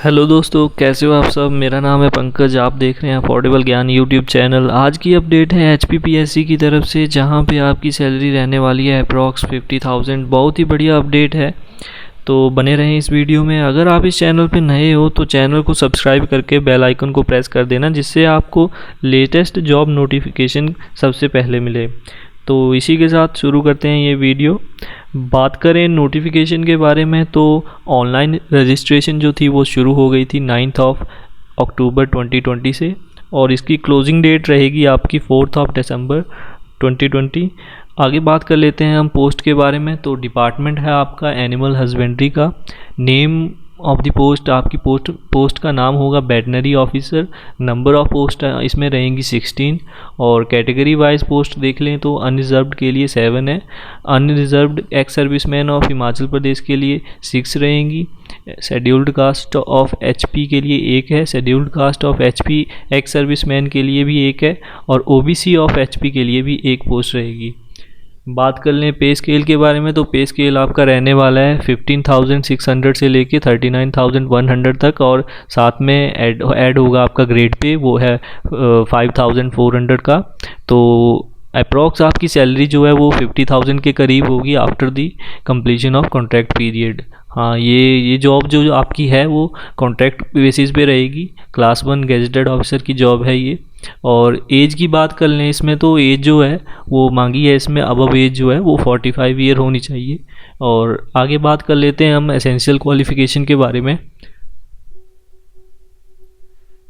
Hello दोस्तों, कैसे हो आप सब। मेरा नाम है पंकज। आप देख रहे हैं अफोर्डेबल ज्ञान यूट्यूब चैनल। आज की अपडेट है HPPSC की तरफ से, जहां पे आपकी सैलरी रहने वाली है अप्रॉक्स 50,000। बहुत ही बढ़िया अपडेट है, तो बने रहें इस वीडियो में। अगर आप इस चैनल पे नए हो तो चैनल को सब्सक्राइब करके बेल आइकन को प्रेस कर देना, जिससे आपको लेटेस्ट जॉब नोटिफिकेशन सबसे पहले मिले। तो इसी के साथ शुरू करते हैं ये वीडियो। बात करें नोटिफिकेशन के बारे में, तो ऑनलाइन रजिस्ट्रेशन जो थी वो शुरू हो गई थी 9 अक्टूबर 2020 से, और इसकी क्लोजिंग डेट रहेगी आपकी 4 दिसंबर 2020। आगे बात कर लेते हैं हम पोस्ट के बारे में। तो डिपार्टमेंट है आपका एनिमल हस्बेंड्री का। नेम ऑफ द पोस्ट, आपकी पोस्ट का नाम होगा veterinary officer. Number of post इसमें रहेंगी 16, और कैटेगरी वाइज पोस्ट देख लें तो अनरिजर्व्ड के लिए 7 है। Unreserved ex serviceman of Himachal Pradesh के लिए 6 रहेंगी। शेड्यूल्ड कास्ट ऑफ HP के लिए 1 है। Scheduled caste of HP ex serviceman के लिए भी 1 है, और OBC ऑफ HP के लिए भी 1 पोस्ट रहेगी। बात कर लें पे स्केल के बारे में, तो पे स्केल आपका रहने वाला है 15,600 से लेके 39,100 तक, और साथ में ऐड होगा आपका ग्रेड पे, वो है 5,400 का। तो अप्रॉक्स आपकी सैलरी जो है वो 50,000 के करीब होगी after the completion of contract period. हाँ, ये जॉब जो आपकी है वो कॉन्ट्रैक्ट बेसिस पे रहेगी। क्लास 1 गेजेटेड ऑफिसर की जॉब है ये। और एज की बात कर लें इसमें, तो एज जो है वो मांगी है इसमें, अबव एज जो है वो 45 ईयर होनी चाहिए। और आगे बात कर लेते हैं हम एसेंशियल क्वालिफ़िकेशन के बारे में।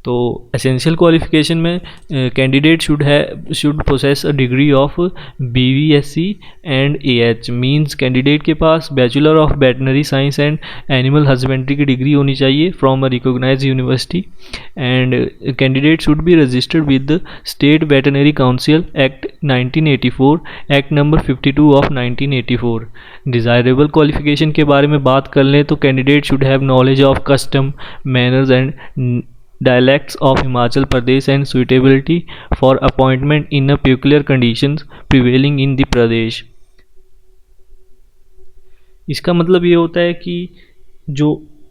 तो एसेंशियल क्वालिफ़िकेशन में candidate should possess a degree of BVSC and AH। Means candidate के पास bachelor of veterinary science and animal husbandry की डिग्री होनी चाहिए from a recognised university. And candidate should be registered with state veterinary council act 1984, act number 52 of 1984। Desirable qualification के बारे में बात कर लें तो candidate should have knowledge of custom, manners and dialects of Himachal Pradesh and suitability for appointment in a peculiar conditions prevailing in the Pradesh। इसका मतलब ये होता है कि जो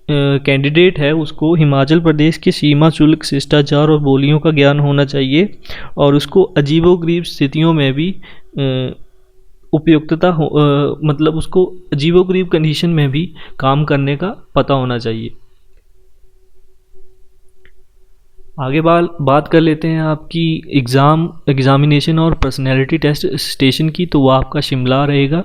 कैंडिडेट है उसको हिमाचल प्रदेश के सीमा शुल्क, शिष्टाचार और बोलियों का ज्ञान होना चाहिए, और उसको अजीबोगरीब स्थितियों में भी उपयुक्तता मतलब उसको अजीबोगरीब कंडीशन में भी काम करने का पता होना चाहिए। आगे बात कर लेते हैं आपकी एग्ज़ामिनेशन और पर्सनैलिटी टेस्ट स्टेशन की। तो वो आपका शिमला रहेगा।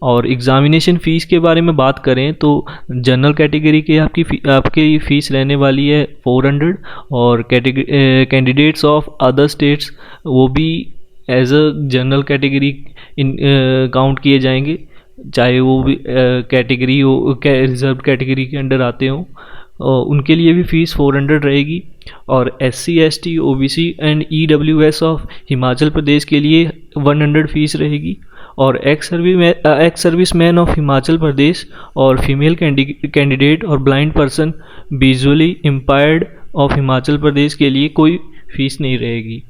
और एग्ज़ामिनेशन फ़ीस के बारे में बात करें तो जनरल कैटेगरी के आपकी फ़ीस रहने वाली है 400, और कैंडिडेट्स ऑफ अदर स्टेट्स वो भी as a general category count किए जाएंगे, चाहे वो भी कैटेगरी हो रिजर्व कैटेगरी के अंडर आते हों। उनके लिए भी फ़ीस 400 रहेगी। और SC ST OBC and EWS of Himachal Pradesh के लिए 100 फ़ीस रहेगी। और ex serviceman of Himachal Pradesh और फीमेल कैंडिडेट और blind person visually impaired of Himachal Pradesh के लिए कोई फ़ीस नहीं रहेगी।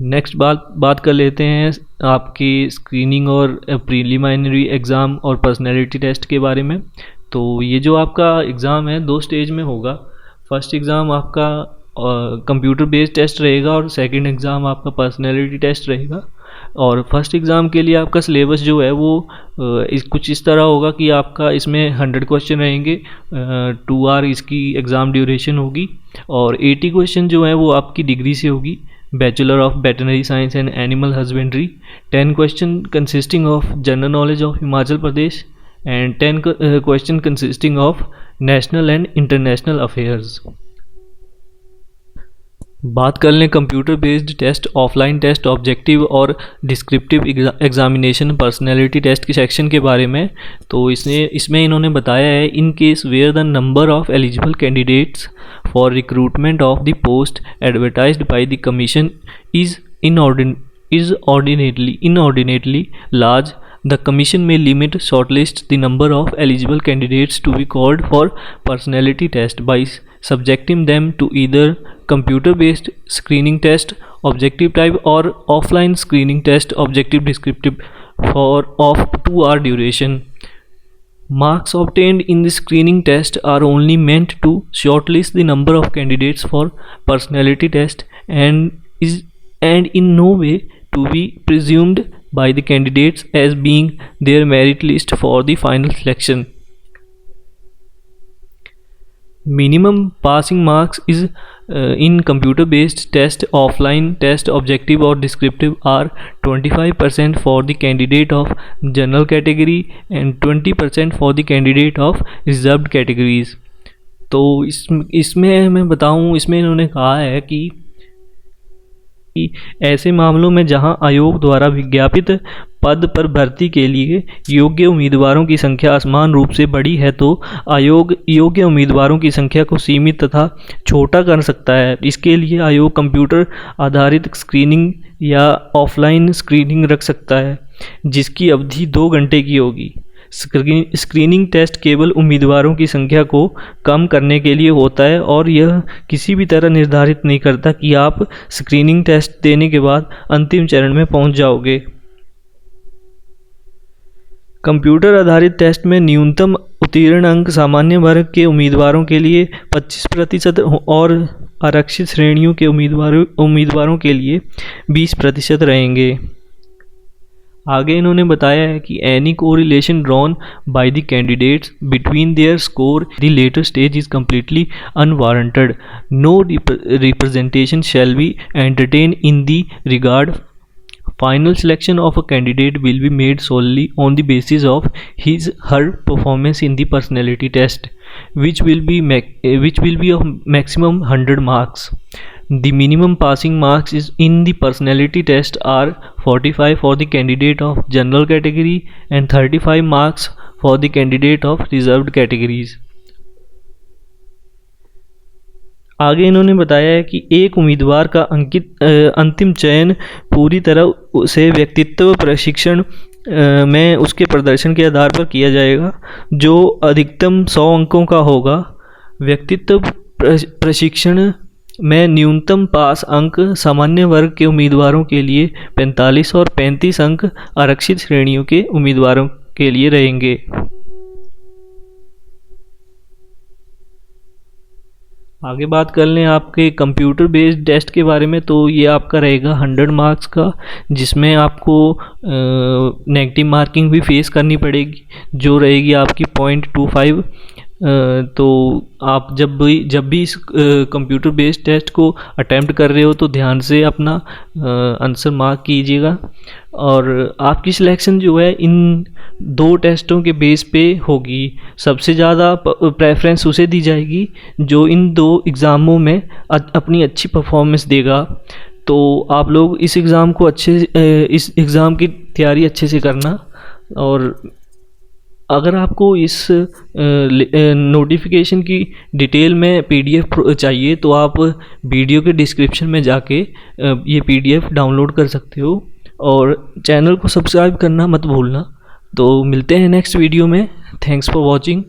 नेक्स्ट बात कर लेते हैं आपकी स्क्रीनिंग और प्रीलिमिनरी एग्ज़ाम और पर्सनैलिटी टेस्ट के बारे में। तो ये जो आपका एग्ज़ाम है 2 स्टेज में होगा। फर्स्ट एग्ज़ाम आपका कंप्यूटर बेस्ड टेस्ट रहेगा, और सेकंड एग्ज़ाम आपका पर्सनैलिटी टेस्ट रहेगा। और फर्स्ट एग्ज़ाम के लिए आपका सिलेबस जो है वो कुछ इस तरह होगा कि आपका इसमें 100 क्वेश्चन रहेंगे, 2 आवर इसकी एग्ज़ाम ड्यूरेशन होगी, और 80 क्वेश्चन जो है वो आपकी डिग्री से होगी, bachelor of veterinary science and animal husbandry. 10 question consisting of general knowledge of Himachal Pradesh, and 10 question consisting of national and international affairs. बात कर लें computer based test, offline test, objective और डिस्क्रिप्टिव एग्जामिनेशन, पर्सनैलिटी टेस्ट के section के बारे में। तो इसमें इन्होंने बताया है, in case where the number of eligible candidates for recruitment of the post advertised by the commission is inordinately large, the commission may limit shortlist the number of eligible candidates to be called for personality test by subjecting them to either computer based screening test objective type or offline screening test objective descriptive for of 2 hour duration। Marks obtained in the screening test are only meant to shortlist the number of candidates for personality test and in no way to be presumed by the candidates as being their merit list for the final selection. Minimum passing marks is in computer based test, offline test, objective or descriptive are 25% for the candidate of general category and 20% for the candidate of reserved categories. तो इसमें मैं बताऊं, इसमें इन्होंने कहा है कि ऐसे मामलों में जहां आयोग द्वारा विज्ञापित पद पर भर्ती के लिए योग्य उम्मीदवारों की संख्या असमान रूप से बड़ी है तो आयोग योग्य उम्मीदवारों की संख्या को सीमित तथा छोटा कर सकता है। इसके लिए आयोग कंप्यूटर आधारित स्क्रीनिंग या ऑफलाइन स्क्रीनिंग रख सकता है जिसकी अवधि 2 घंटे की होगी। स्क्रीनिंग टेस्ट केवल उम्मीदवारों की संख्या को कम करने के लिए होता है और यह किसी भी तरह निर्धारित नहीं करता कि आप स्क्रीनिंग टेस्ट देने के बाद अंतिम चरण में पहुंच जाओगे। कंप्यूटर आधारित टेस्ट में न्यूनतम उत्तीर्ण अंक सामान्य वर्ग के उम्मीदवारों के लिए 25% और आरक्षित श्रेणियों के उम्मीदवारों के लिए 20% रहेंगे। आगे इन्होंने बताया है कि any correlation drawn by the candidates between their score the later stage is completely unwarranted. No representation shall be entertain in the regard. Final selection of a candidate will be made solely on the basis of her performance in the personality test, which will be of maximum 100 marks. The minimum passing marks is in the personality test are 45 for the candidate of general category and 35 marks for the candidate of reserved categories. आगे इन्होंने बताया है कि एक उम्मीदवार का अंतिम चयन पूरी तरह से व्यक्तित्व प्रशिक्षण में उसके प्रदर्शन के आधार पर किया जाएगा जो अधिकतम 100 अंकों का होगा। व्यक्तित्व प्रशिक्षण में न्यूनतम पास अंक सामान्य वर्ग के उम्मीदवारों के लिए 45 और 35 अंक आरक्षित श्रेणियों के उम्मीदवारों के लिए रहेंगे। आगे बात कर लें आपके कंप्यूटर बेस्ड टेस्ट के बारे में, तो ये आपका रहेगा 100 मार्क्स का, जिसमें आपको नेगेटिव मार्किंग भी फेस करनी पड़ेगी जो रहेगी आपकी 0.25। तो आप जब भी इस कंप्यूटर बेस्ड टेस्ट को अटैम्प्ट कर रहे हो तो ध्यान से अपना आंसर मार्क कीजिएगा और आपकी सिलेक्शन जो है इन 2 टेस्टों के बेस पे होगी। सबसे ज़्यादा प्रेफरेंस उसे दी जाएगी जो इन 2 एग्ज़ामों में अपनी अच्छी परफॉर्मेंस देगा। तो आप लोग इस एग्ज़ाम की तैयारी अच्छे से करना। और अगर आपको इस नोटिफिकेशन की डिटेल में PDF चाहिए तो आप वीडियो के डिस्क्रिप्शन में जाके ये PDF डाउनलोड कर सकते हो और चैनल को सब्सक्राइब करना मत भूलना। तो मिलते हैं नेक्स्ट वीडियो में। Thanks for watching.